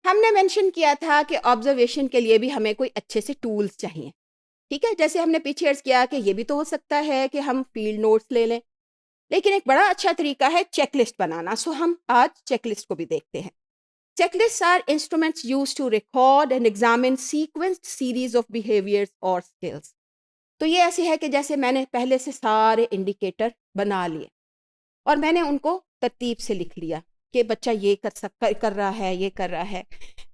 ہم نے مینشن کیا تھا کہ آبزرویشن کے لیے بھی ہمیں کوئی اچھے سے ٹولز چاہیے. ٹھیک ہے، جیسے ہم نے پیچھے عرض کیا کہ یہ بھی تو ہو سکتا ہے کہ ہم فیلڈ نوٹس لے لیں، لیکن ایک بڑا اچھا طریقہ ہے چیک لسٹ بنانا. سو ہم آج چیک لسٹ کو بھی دیکھتے ہیں. Check list are instruments used to record and examine sequenced series of behaviours اور اسکلس. تو یہ ایسی ہے کہ جیسے میں نے پہلے سے سارے انڈیکیٹر بنا لیے اور میں نے ان کو ترتیب سے لکھ لیا کہ بچہ یہ کر رہا ہے، یہ کر رہا ہے.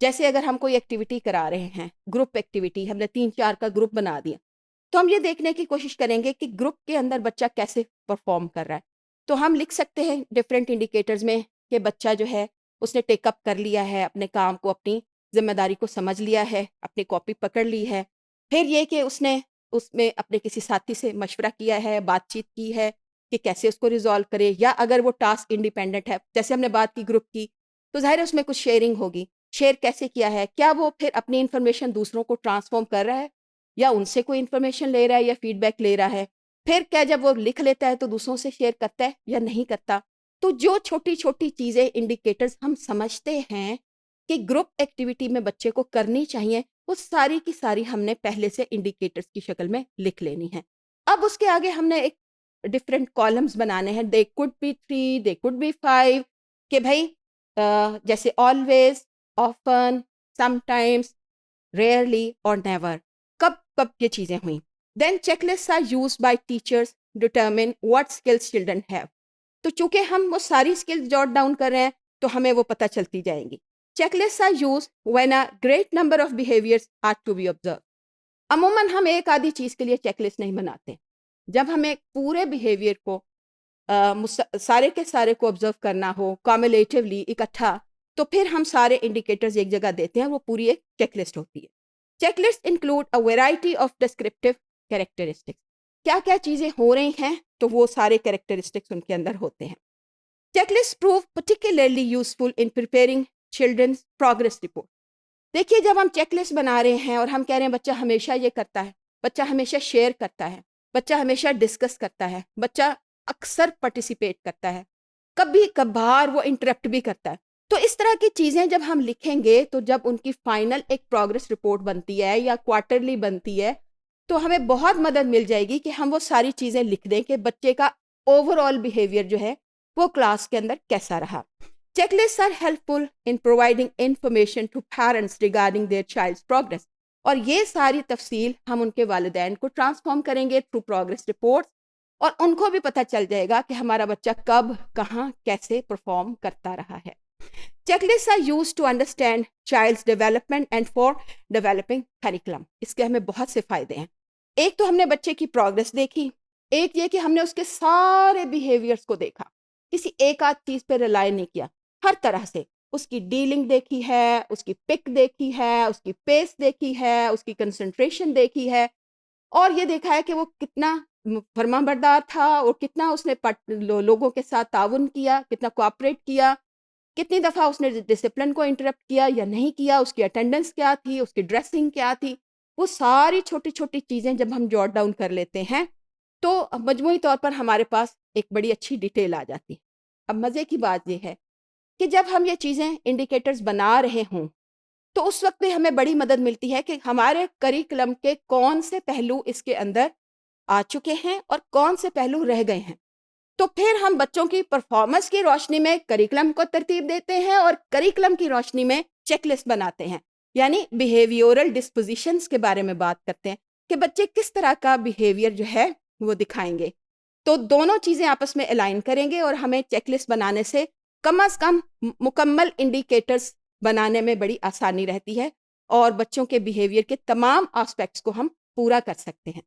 جیسے اگر ہم کوئی ایکٹیویٹی کرا رہے ہیں، گروپ ایکٹیویٹی، ہم نے 3-4 کا گروپ بنا دیا، تو ہم یہ دیکھنے کی کوشش کریں گے کہ گروپ کے اندر بچہ کیسے پرفارم کر رہا ہے. تو ہم لکھ سکتے ہیں ڈفرینٹ انڈیکیٹرز میں کہ بچہ جو ہے اس نے ٹیک اپ کر لیا ہے اپنے کام کو، اپنی ذمہ داری کو سمجھ لیا ہے، اپنی کاپی پکڑ لی ہے. پھر یہ کہ اس نے اس میں اپنے کسی ساتھی سے مشورہ کیا ہے، بات چیت کی ہے کہ کیسے اس کو ریزالو کرے، یا اگر وہ ٹاسک انڈیپینڈنٹ ہے، جیسے ہم نے بات کی گروپ کی، تو ظاہر ہے اس میں کچھ شیئرنگ ہوگی. شیئر کیسے کیا ہے، کیا وہ پھر اپنی انفارمیشن دوسروں کو ٹرانسفارم کر رہا ہے یا ان سے کوئی انفارمیشن لے رہا ہے یا فیڈ بیک لے رہا ہے. پھر کیا جب وہ لکھ لیتا ہے تو دوسروں سے شیئر کرتا ہے یا نہیں کرتا. تو جو چھوٹی چھوٹی چیزیں انڈیکیٹرز ہم سمجھتے ہیں کہ گروپ ایکٹیویٹی میں بچے کو کرنی چاہیے، وہ ساری کی ساری ہم نے پہلے سے انڈیکیٹرز کی شکل میں لکھ لینی ہے. اب اس کے آگے ہم نے ایک ڈفرینٹ کالمز بنانے ہیں. The code B 3، the code B 5، کہ بھائی جیسے always, often, some times, rarely اور نیور، کب کب یہ چیزیں ہوئیں. Then check list are used by teachers determine what skills children have. تو چونکہ ہم وہ ساری اسکلز جوٹ ڈاؤن کر رہے ہیں تو ہمیں وہ پتہ چلتی جائیں گی. Check list are used when a great number of behaviours are to be observe. عموماً ہم ایک آدھی چیز کے لیے چیک لسٹ نہیں بناتے. جب ہمیں پورے بیہیویئر کو سارے کے سارے کو آبزرو کرنا ہو کامولیٹیولی اکٹھا، تو پھر ہم سارے انڈیکیٹرز ایک جگہ دیتے ہیں، وہ پوری ایک چیک لسٹ ہوتی ہے. Check list include a variety of descriptive characteristics. کیا کیا چیزیں ہو رہی ہیں تو وہ سارے کیریکٹرسٹکس ان کے اندر ہوتے ہیں. Check list prove particularly useful in preparing children's progress report. دیکھیے جب ہم چیک لسٹ بنا رہے ہیں اور ہم کہہ رہے ہیں بچہ ہمیشہ یہ کرتا ہے، بچہ ہمیشہ شیئر کرتا ہے، بچہ ہمیشہ ڈسکس کرتا ہے، بچہ اکثر پارٹیسپیٹ کرتا ہے، کبھی کبھار وہ انٹرپٹ بھی کرتا ہے، تو اس طرح کی چیزیں جب ہم لکھیں گے تو جب ان کی فائنل ایک پروگرس رپورٹ بنتی ہے یا کوارٹرلی بنتی ہے تو ہمیں بہت مدد مل جائے گی کہ ہم وہ ساری چیزیں لکھ دیں کہ بچے کا اوور آل بیہیویئر جو ہے وہ کلاس کے اندر کیسا رہا. Check list are helpful in providing information to parents regarding their child's progress. اور یہ ساری تفصیل ہم ان کے والدین کو ٹرانسفارم کریں گے تھرو پروگرس رپورٹس، اور ان کو بھی پتہ چل جائے گا کہ ہمارا بچہ کب، کہاں، کیسے پرفارم کرتا رہا ہے. Check list are used to understand child's development and for developing curriculum. اس کے ہمیں بہت سے فائدے ہیں. ایک تو ہم نے بچے کی پروگرس دیکھی، ایک یہ کہ ہم نے اس کے سارے بیہیویئرس کو دیکھا، کسی ایک آدھ چیز پہ ریلائی نہیں کیا، ہر طرح سے اس کی ڈیلنگ دیکھی ہے، اس کی پک دیکھی ہے، اس کی پیس دیکھی ہے، اس کی کنسنٹریشن دیکھی ہے، اور یہ دیکھا ہے کہ وہ کتنا فرما بردار تھا اور کتنا اس نے لوگوں کے ساتھ تعاون کیا، کتنا کوآپریٹ کیا، کتنی دفعہ اس نے ڈسپلن کو انٹرپٹ کیا یا نہیں کیا، اس کی اٹینڈنس کیا تھی، اس کی ڈریسنگ کیا تھی. وہ ساری چھوٹی چھوٹی چیزیں جب ہم جوٹ ڈاؤن کر لیتے ہیں تو مجموعی طور پر ہمارے پاس ایک بڑی اچھی ڈیٹیل آ جاتی ہے. اب مزے کی بات یہ ہے کہ جب ہم یہ چیزیں انڈیکیٹرز بنا رہے ہوں تو اس وقت بھی ہمیں بڑی مدد ملتی ہے کہ ہمارے کریکولم کے کون سے پہلو اس کے اندر آ چکے ہیں اور کون سے پہلو رہ گئے ہیں. تو پھر ہم بچوں کی پرفارمنس کی روشنی میں کریکولم کو ترتیب دیتے ہیں اور کریکولم کی روشنی میں چیک لسٹ بناتے ہیں، یعنی بیہیویورل ڈسپوزیشنز کے بارے میں بات کرتے ہیں کہ بچے کس طرح کا بیہیویئر جو ہے وہ دکھائیں گے. تو دونوں چیزیں آپس میں الائن کریں گے اور ہمیں چیک لسٹ بنانے سے کم از کم مکمل انڈیکیٹرز بنانے میں بڑی آسانی رہتی ہے اور بچوں کے بیہیویئر کے تمام آسپیکٹس کو ہم پورا کر سکتے ہیں.